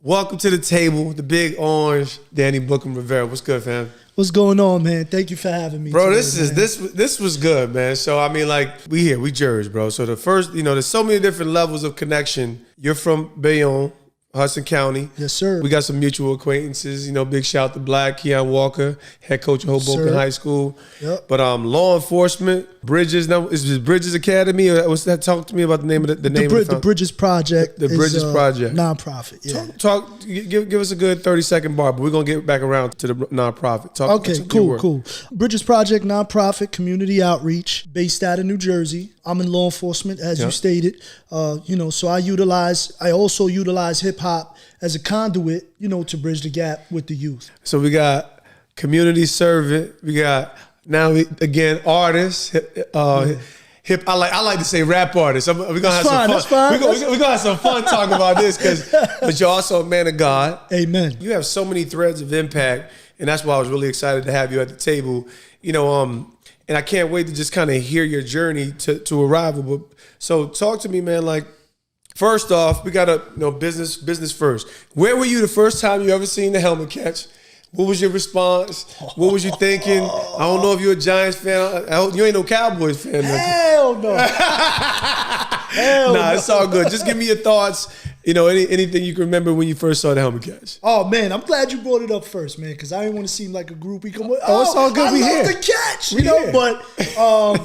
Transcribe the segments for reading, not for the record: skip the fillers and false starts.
Welcome to the table, the big orange, Danny Bookham Rivera. What's good, fam? What's going on, man? Thank you for having me. Bro, today, this was good, man. So I mean, like, we Jersey, bro. So the first, there's so many different levels of connection. You're from Bayonne, Hudson County. Yes, sir. We got some mutual acquaintances. Big shout to Black, Keon Walker, head coach of Hoboken High School. Yep. But law enforcement, Bridges. Now, is this Bridges Academy? Or what's that? Talk to me about the name of the name of the Bridges Project. The Bridges Project. Nonprofit. Yeah. Give us a good 30-second bar, but we're gonna get back around to the nonprofit. Okay, cool. Bridges Project, nonprofit, community outreach, based out of New Jersey. I'm in law enforcement, as you stated. So I also utilize hip hop as a conduit, to bridge the gap with the youth. So we got community servant. We got again artists. Hip. I like to say rap artists. We're gonna have some fun. That's fine. We're gonna have some fun talking about this but you're also a man of God. Amen. You have so many threads of impact, and that's why I was really excited to have you at the table. And I can't wait to just kind of hear your journey to arrival. But so talk to me, man. Like, first off, we got business first. Where were you the first time you ever seen the helmet catch? What was your response? What was you thinking? I don't know if you're a Giants fan. You ain't no Cowboys fan. Hell no. Nah, it's all good. Just give me your thoughts. Anything you can remember when you first saw the helmet catch. Oh man, I'm glad you brought it up first, man, because I didn't want to seem like a groupie. It's all good. We love here. the catch, But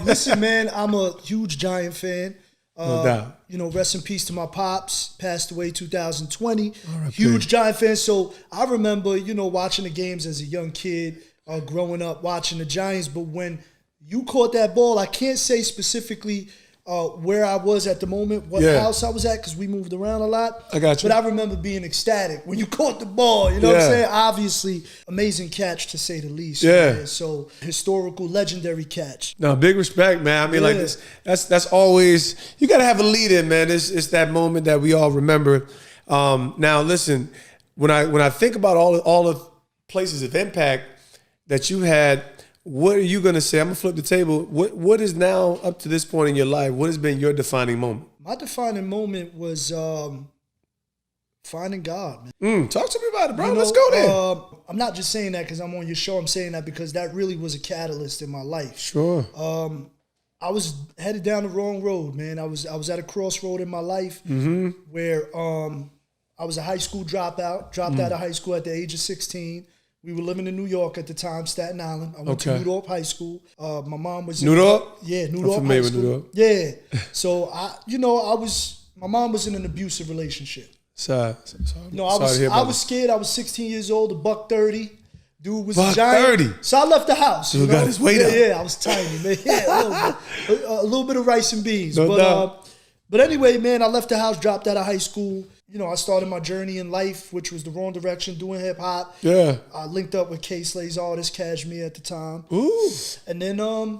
listen, man, I'm a huge Giant fan. No doubt. Rest in peace to my pops, passed away 2020. Right, huge Giant fan. So I remember, watching the games as a young kid, growing up, watching the Giants. But when you caught that ball, I can't say specifically where I was at the moment, what house I was at, because we moved around a lot. I got you. But I remember being ecstatic when you caught the ball. You know what I'm saying? Obviously, amazing catch to say the least. Yeah. Man. So historical, legendary catch. No, big respect, man. I mean, like this. That's always, you got to have a lead in, man. It's that moment that we all remember. Now, listen, when I think about all the places of impact that you had. What are you going to say? I'm going to flip the table. What is now, up to this point in your life, what has been your defining moment? My defining moment was finding God, man. Talk to me about it, bro. Let's go there. I'm not just saying that because I'm on your show. I'm saying that because that really was a catalyst in my life. Sure. I was headed down the wrong road, man. I was at a crossroad in my life where I was a high school dropped out of high school at the age of 16. We were living in New York at the time, Staten Island. I went to New High School. My mom was New York? Yeah, New I'm High School. New York. Yeah. So my mom was in an abusive relationship. Sorry. I was scared. I was 16 years old, $130. Dude was a giant. $130. So I left the house. So got his weight up. Yeah, I was tiny, man. Yeah, a little bit of rice and beans. No doubt. But anyway, man, I left the house, dropped out of high school. I started my journey in life, which was the wrong direction, doing hip hop. Yeah. I linked up with K-Slay's artist, Cashmere, at the time. Ooh. And then I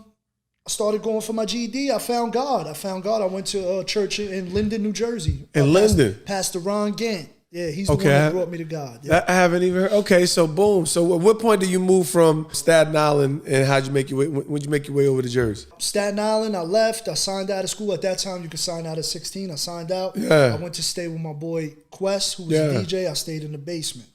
started going for my GED. I found God. I went to a church in Linden, New Jersey. Linden? Pastor Ron Gant. Yeah, he's the one that brought me to God. Yeah. I haven't even heard. Okay, so boom. So at what point did you move from Staten Island, and how'd you make your way? When'd you make your way over to Jersey? Staten Island, I left. I signed out of school. At that time, you could sign out at 16. I signed out. Yeah. I went to stay with my boy Quest, who was a DJ. I stayed in the basement.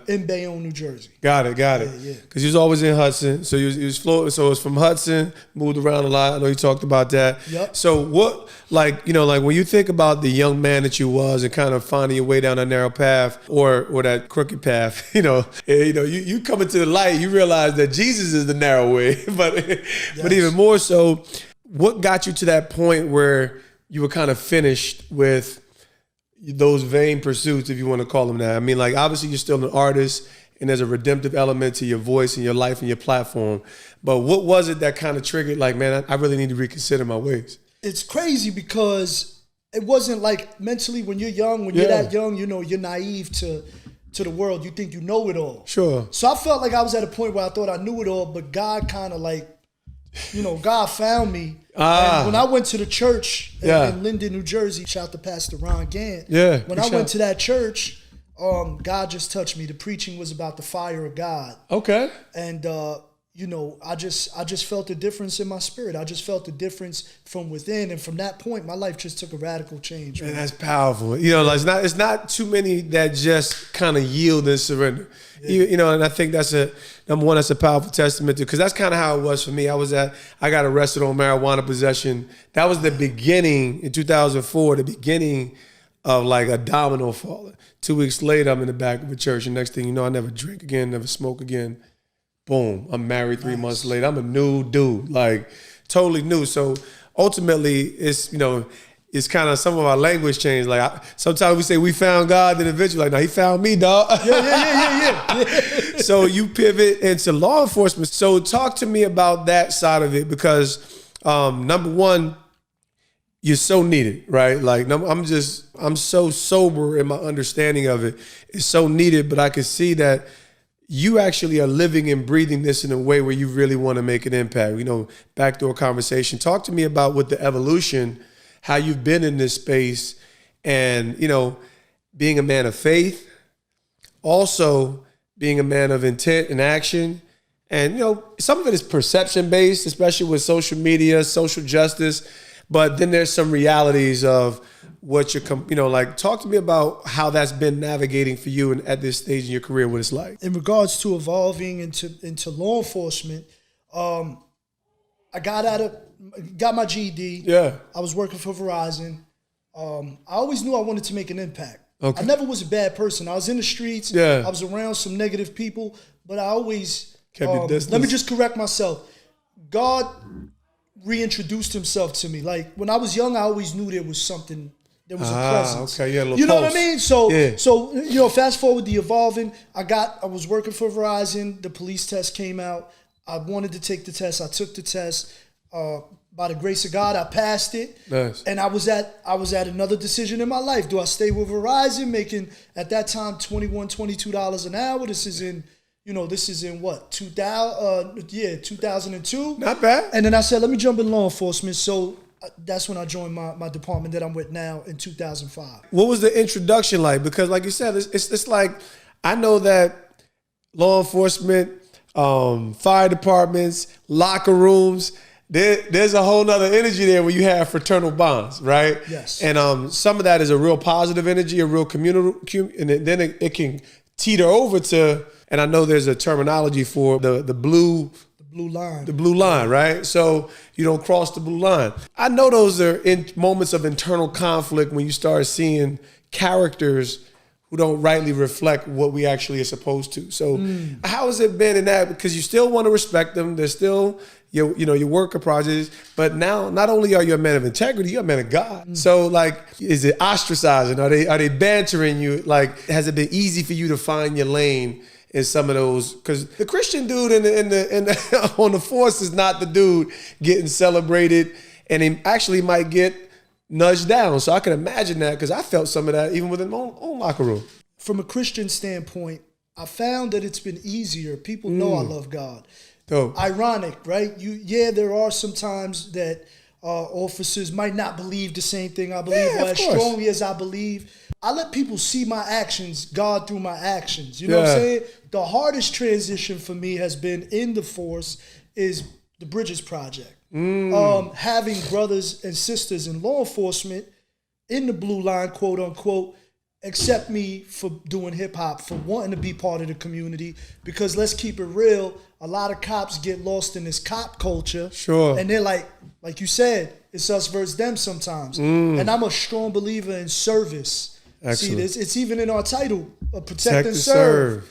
In Bayonne, New Jersey. Got it. Yeah. Because you was always in Hudson. So you was floating. So it was from Hudson, moved around a lot. I know you talked about that. Yep. So what, like when you think about the young man that you was and kind of finding your way down that narrow path or that crooked path, you come into the light, you realize that Jesus is the narrow way. But even more so, what got you to that point where you were kind of finished with those vain pursuits, if you want to call them that? I mean, like, obviously you're still an artist and there's a redemptive element to your voice and your life and your platform. But what was it that kind of triggered, like, man, I really need to reconsider my ways? It's crazy because it wasn't like mentally when you're young, when you're that young, you're naive to the world. You think you know it all. Sure. So I felt like I was at a point where I thought I knew it all, but God kind of God found me. And when I went to the church in Linden, New Jersey, shout out to Pastor Ron Gant. Yeah. When I went to that church, God just touched me. The preaching was about the fire of God. Okay. And you know, I just felt a difference in my spirit. I just felt a difference from within, and from that point, my life just took a radical change. Man, that's powerful. You know, like it's not too many that just kind of yield and surrender. Yeah. You know, and I think that's number one. That's a powerful testament to, because that's kind of how it was for me. I got arrested on marijuana possession. That was the beginning in 2004. The beginning of like a domino falling. 2 weeks later, I'm in the back of a church, and next thing you know, I never drink again, never smoke again. Boom, I'm married 3 months later. I'm a new dude, like totally new. So ultimately, it's, you know, it's kind of some of our language changed. Like sometimes we say we found God, then eventually like, no, he found me, dog. Yeah. So you pivot into law enforcement. So talk to me about that side of it, because number one, you're so needed, right? Like I'm so sober in my understanding of it. It's so needed, but I can see that you actually are living and breathing this in a way where you really want to make an impact. You know, backdoor conversation. Talk to me about what the evolution, how you've been in this space, and, you know, being a man of faith, also being a man of intent and action. And, you know, some of it is perception based, especially with social media, social justice. But then there's some realities of what you know, like, talk to me about how that's been navigating for you and at this stage in your career, what it's like. In regards to evolving into law enforcement, I got my GED. Yeah. I was working for Verizon. I always knew I wanted to make an impact. Okay. I never was a bad person. I was in the streets. Yeah. I was around some negative people, but I always kept your distance. Let me just correct myself. God reintroduced himself to me. Like when I was young, I always knew there was something. There was a presence. Okay, yeah, you know pulse. what I mean? So, yeah. So you know, fast forward the evolving. I was working for Verizon. The police test came out. I wanted to take the test. I took the test. By the grace of God, I passed it. Nice. And I was at another decision in my life. Do I stay with Verizon, making at that time $22 an hour? This is in what, 2002? Not bad. And then I said, let me jump in law enforcement. So that's when I joined my department that I'm with now in 2005. What was the introduction like? Because like you said, it's like, I know that law enforcement, fire departments, locker rooms, there's a whole nother energy there where you have fraternal bonds, right? Yes. And some of that is a real positive energy, a real communal, and then it can teeter over to, and I know there's a terminology for the blue line. The blue line, right? So you don't cross the blue line. I know those are in moments of internal conflict when you start seeing characters who don't rightly reflect what we actually are supposed to. So how has it been in that? Because you still want to respect them. They're still your worker projects. But now, not only are you a man of integrity, you're a man of God. So like, is it ostracizing? Are they bantering you? Like, has it been easy for you to find your lane in some of those? Because the Christian dude in the on the force is not the dude getting celebrated, and he actually might get nudged down. So I can imagine that, because I felt some of that even within my own locker room. From a Christian standpoint, I found that it's been easier. People know I love God. Dope. Ironic, right? There are some times that officers might not believe the same thing I believe, or as strongly as I believe. I let people see my actions, God through my actions. You know what I'm saying? The hardest transition for me has been in the force is the Bridges Project. Having brothers and sisters in law enforcement in the blue line, quote unquote, accept me for doing hip hop, for wanting to be part of the community. Because let's keep it real, a lot of cops get lost in this cop culture. Sure. And they're like you said, it's us versus them sometimes. And I'm a strong believer in service. Excellent. See, it's even in our title, Protect and Serve.